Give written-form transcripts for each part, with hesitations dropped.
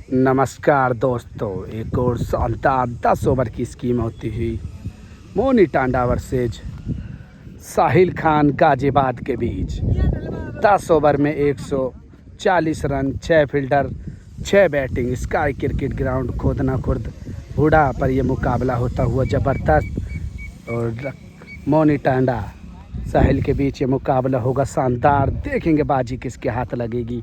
नमस्कार दोस्तों, एक और शानदार 10 ओवर की स्कीम होती हुई मोनी टांडा वर्सेज साहिल खान गाजियाबाद के बीच 10 ओवर में 140 run, 6 fielder, 6 batting. Sky cricket ground खोदना खुर्द बूढ़ा पर यह मुकाबला होता हुआ ज़बरदस्त। और मोनी टांडा साहिल के बीच ये मुकाबला होगा शानदार। देखेंगे बाजी किसके हाथ लगेगी।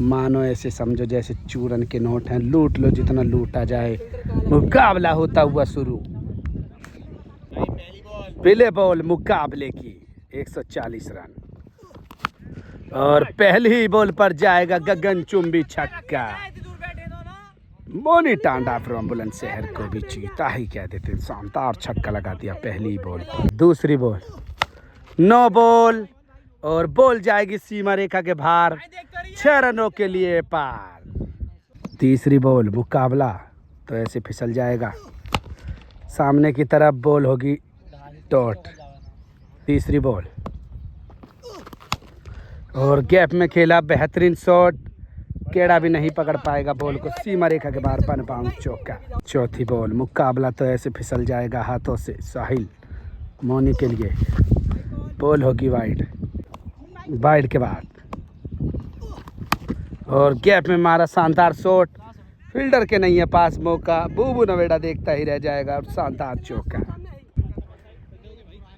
मानो ऐसे समझो जैसे चूरन के नोट हैं, लूट लो जितना लूटा जाए। मुकाबला होता हुआ शुरू। पहले बॉल मुकाबले की 140 रन और पहली ही बॉल पर जाएगा गगनचुंबी छक्का। मोनी टांडा फ्रॉम बुलंदशहर को भी जीता ही कह देते हैं। शानदार छक्का लगा दिया पहली बॉल पर। दूसरी बॉल नो बॉल और बॉल जाएगी सीमा रेखा के बाहर, 6 रनों के लिए पार। तीसरी बॉल मुकाबला तो ऐसे फिसल जाएगा, सामने की तरफ बॉल होगी डॉट। तीसरी बॉल और गैप में खेला बेहतरीन शॉट, केड़ा भी नहीं पकड़ पाएगा बॉल को, सीमा रेखा के बाहर बन बाउंस चौका। चौथी बॉल मुकाबला तो ऐसे फिसल जाएगा हाथों से साहिल मोनी के लिए। बॉल होगी वाइड के बाद और गैप में मारा शानदार शॉट, फील्डर के नहीं है पास मौका, बूबू नवेड़ा देखता ही रह जाएगा और शानदार चौका।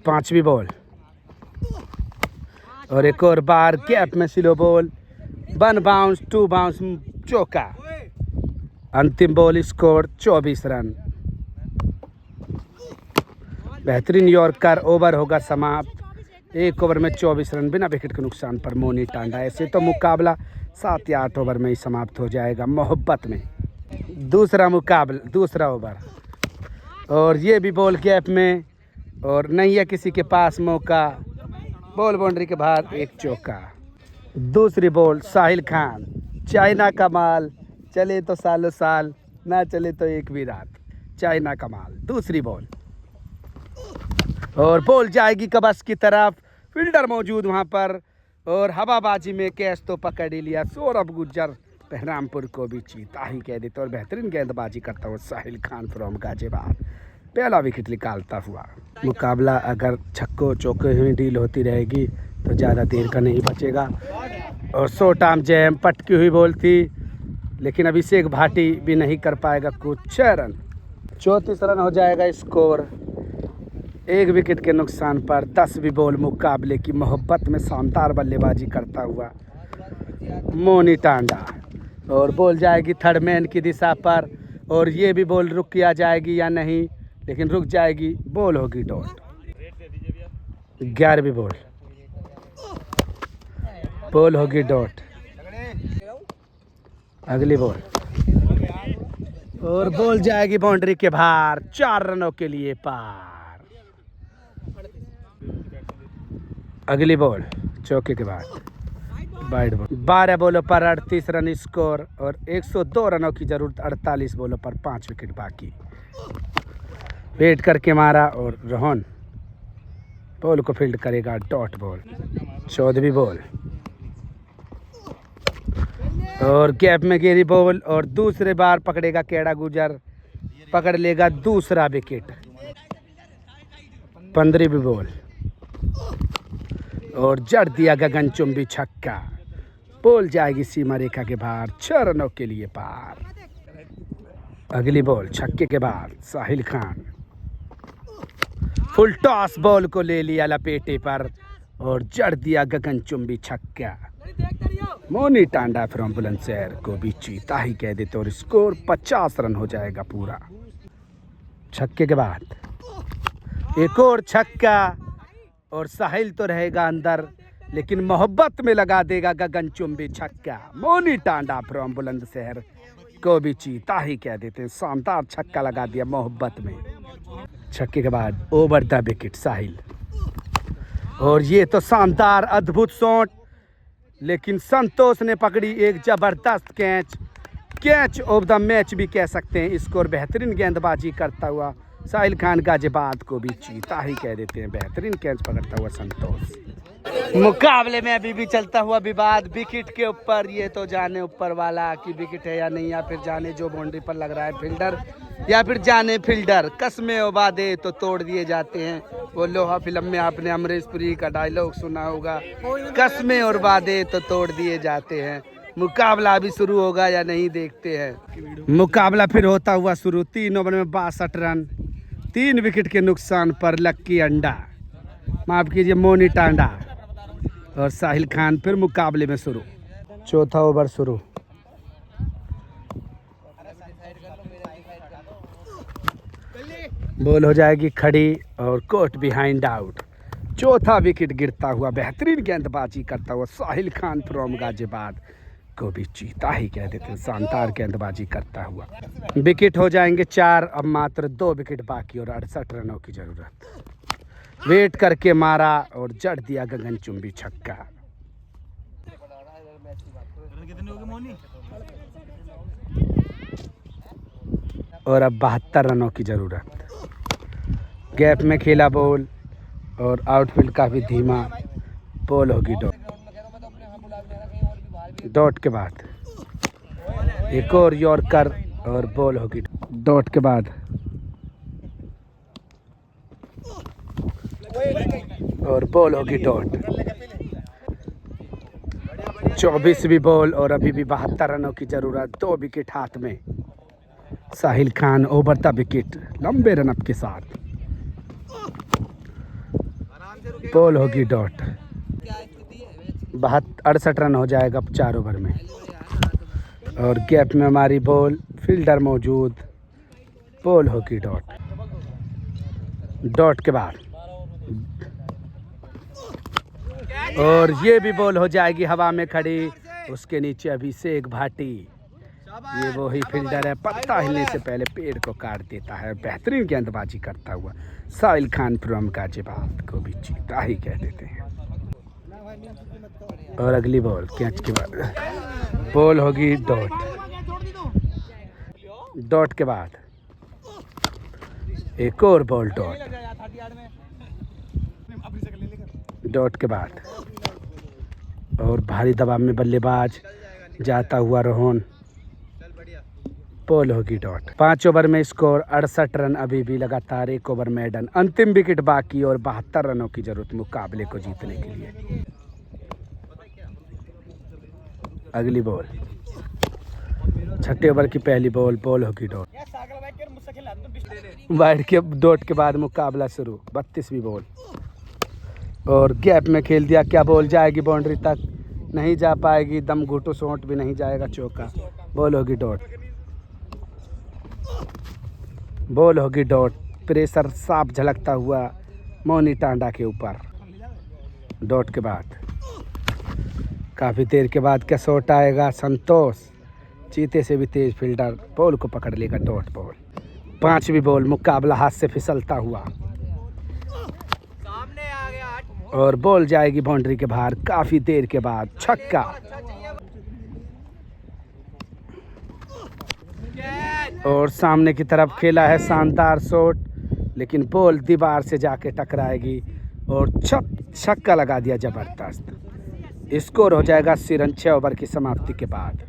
पांचवी बॉल और एक और बार गैप में स्लो बॉल, 1 बाउंस 2 बाउंस चौका। अंतिम बॉल स्कोर 24 रन। बेहतरीन यॉर्कर, ओवर होगा समाप्त। 1 ओवर में 24 रन बिना विकेट के नुकसान पर मोनी टांडा। ऐसे तो मुकाबला 7 या 8 ओवर में ही समाप्त हो जाएगा मोहब्बत में। दूसरा ओवर और ये भी बॉल गैप में और नहीं है किसी के पास मौका, बॉल बाउंड्री के बाहर एक चौका। दूसरी बॉल साहिल खान, चाइना का माल, चले तो सालों साल, ना चले तो एक भी रात, चाइना का माल। दूसरी बॉल और बॉल जाएगी कबस की तरफ, फील्डर मौजूद वहां पर और हवाबाजी में कैच तो पकड़ ही लिया। सौरभ गुर्जर बहरामपुर को भी जीता ही कह देते और बेहतरीन गेंदबाजी करता हुआ साहिल खान फ्रॉम गाजियाबाद पहला विकेट निकालता हुआ। मुकाबला अगर छक्कों चौके हुई डील होती रहेगी तो ज़्यादा देर का नहीं बचेगा। और शॉर्ट आर्म जैम पटकी हुई बॉल थी, लेकिन अभिषेक भाटी भी नहीं कर पाएगा कुछ। 6 रन 34 रन हो जाएगा स्कोर। 1 विकेट के नुकसान पर 10वीं बॉल मुकाबले की मोहब्बत में शानदार बल्लेबाजी करता हुआ मोनी टांडा और बॉल जाएगी थर्ड मैन की दिशा पर और ये भी बॉल रुक किया जाएगी या नहीं, लेकिन रुक जाएगी, बॉल होगी डॉट। 11वीं बॉल होगी डॉट। अगली बॉल और बॉल जाएगी बाउंड्री के बाहर, 4 रनों के लिए पार। अगली बॉल चौके के बाद वाइड बॉल। 12 बॉलों पर 38 रन स्कोर और 102 रनों की जरूरत। 48 बॉलों पर 5 विकेट बाकी। वेट करके मारा और रोहन बॉल को फील्ड करेगा डॉट बॉल। 14वीं बॉल और गैप में गिरी बॉल और दूसरे बार पकड़ेगा केड़ा गुजर, पकड़ लेगा दूसरा विकेट। 15वीं बॉल और जड़ दिया गगनचुंबी छक्का, बॉल जाएगी सीमा रेखा के बाहर, 6 रनों के लिए पार। अगली बॉल छक्के के बाद Sahil Khan full toss, ball को ले लिया लपेटे पर और जड़ दिया गगनचुंबी छक्का। मोनी टांडा फ्रॉम बुलंदशहर को भी जीता ही कह देते और स्कोर 50 रन हो जाएगा पूरा। छक्के के बाद एक और छक्का और साहिल तो रहेगा अंदर, लेकिन मोहब्बत में लगा देगा गगनचुंबी छक्का। मोनी टांडा फ्रॉम बुलंदशहर को भी जीता ही कह देते हैं। शानदार छक्का लगा दिया मोहब्बत में। छक्के के बाद ओवर द विकेट साहिल और ये तो शानदार अद्भुत शॉट, लेकिन संतोष ने पकड़ी एक जबरदस्त कैच ऑफ द मैच भी कह सकते हैं। स्कोर बेहतरीन गेंदबाजी करता हुआ साहिल खान गाजियाबाद को भी चीता ही कह देते हैं। बेहतरीन कैच पकड़ता हुआ संतोष। मुकाबले में अभी भी चलता हुआ विवाद विकेट के ऊपर। ये तो जाने ऊपर वाला कि विकेट है या नहीं, या फिर जाने जो बाउंड्री पर लग रहा है फील्डर, या फिर जाने फील्डर। कस्में और वादे तो तोड़ दिए जाते हैं। वो लोहा फिल्म में आपने अमरीश पुरी का डायलॉग सुना होगा, कस्में और वादे तो तोड़ दिए जाते हैं। मुकाबला अभी शुरू होगा या नहीं, देखते हैं। मुकाबला फिर होता हुआ शुरू। 3 ओवर में 62 रन, 3 विकेट के नुकसान पर लक्की अंडा, माफ कीजिए मोनी टांडा और साहिल खान फिर मुकाबले में शुरू। चौथा ओवर शुरू। बॉल हो जाएगी खड़ी और कोर्ट बिहाइंड आउट। चौथा विकेट गिरता हुआ बेहतरीन गेंदबाजी करता हुआ साहिल खान फ्रॉम गाजियाबाद को भी चीता ही कह देते हैं। शानदार गेंदबाजी करता हुआ। विकेट हो जाएंगे 4, अब मात्र 2 विकेट बाकी और 68 रनों की जरूरत। वेट करके मारा और जड़ दिया गगनचुंबी छक्का। और अब 72 रनों की जरूरत। गैप में खेला बॉल और आउटफील्ड काफी धीमा। बॉल होगी डॉट। डॉट के बाद एक और यॉर्कर और बॉल होगी डॉट के बाद। और बॉल होगी डॉट। 24वीं बॉल और अभी भी 72 रनों की जरूरत। 2 विकेट हाथ में। Sahil Khan over the wicket लंबे रनअप के साथ। बॉल होगी डॉट। 68 रन हो जाएगा 4 ओवर में। और गैप में हमारी बॉल, फील्डर मौजूद। बॉल होगी डॉट। डॉट के बाद और ये भी बॉल हो जाएगी हवा में खड़ी। उसके नीचे अभिषेक भाटी, ये वो ही फील्डर है, पत्ता हिलने से पहले पेड़ को काट देता है। बेहतरीन गेंदबाजी करता हुआ साहिल खान फ्रॉम गाजियाबाद को भी चीता ही कह देते हैं। और अगली बॉल कैच के बाद बॉल होगी डॉट। डॉट के बाद एक और बॉल डॉट। डॉट के बाद और भारी दबाव में बल्लेबाज जाता हुआ रोहन। बॉल होगी डॉट। 5 ओवर में स्कोर 68 रन अभी भी लगातार। 1 ओवर मेडन। अंतिम विकेट बाकी और 72 रनों की जरूरत मुकाबले को जीतने के लिए। अगली बॉल 6ठे ओवर की पहली बॉल। बॉल होगी डॉट। वाइड के डॉट के बाद मुकाबला शुरू। 32वीं बॉल और गैप में खेल दिया। क्या बॉल जाएगी बाउंड्री तक? नहीं जा पाएगी। दम घुटो शॉट भी नहीं जाएगा, चौका। बॉल होगी डॉट। बॉल होगी डॉट। प्रेशर साफ झलकता हुआ मोनी टांडा के ऊपर। डॉट के बाद काफ़ी देर के बाद क्या शॉट आएगा? संतोष, चीते से भी तेज फील्डर, बॉल को पकड़ लेगा। Dot ball. 5वीं बॉल। मुकाबला हाथ से फिसलता हुआ और बॉल जाएगी बाउंड्री के बाहर। काफ़ी देर के बाद छक्का। और सामने की तरफ खेला है शानदार शॉट, लेकिन बॉल दीवार से जाके टकराएगी और छक्का लगा दिया जबरदस्त। स्कोर हो जाएगा 6 ओवर की समाप्ति के बाद।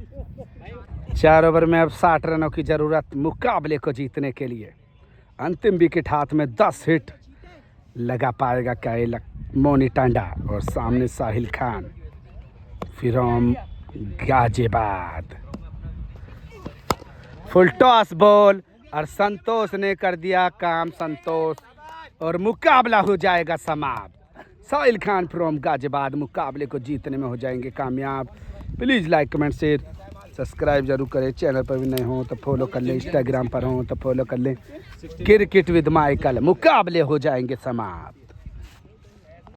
4 ओवर में अब 60 रनों की जरूरत मुकाबले को जीतने के लिए। अंतिम विकेट हाथ में। 10 हिट लगा पाएगा क्या मोनी टांडा? और सामने Sahil Khan from Ghaziabad. Full toss ball और संतोष ने कर दिया काम। संतोष और मुकाबला हो जाएगा समाप्त। साहिल खान फ्रॉम गाजियाबाद मुकाबले को जीतने में हो जाएंगे कामयाब। Please like comment share subscribe जरूर करें। चैनल पर भी नए हो तो फॉलो कर लें, इंस्टाग्राम पर हो तो फॉलो कर लें। क्रिकेट विद माइकल मुकाबले हो जाएंगे समाप्त।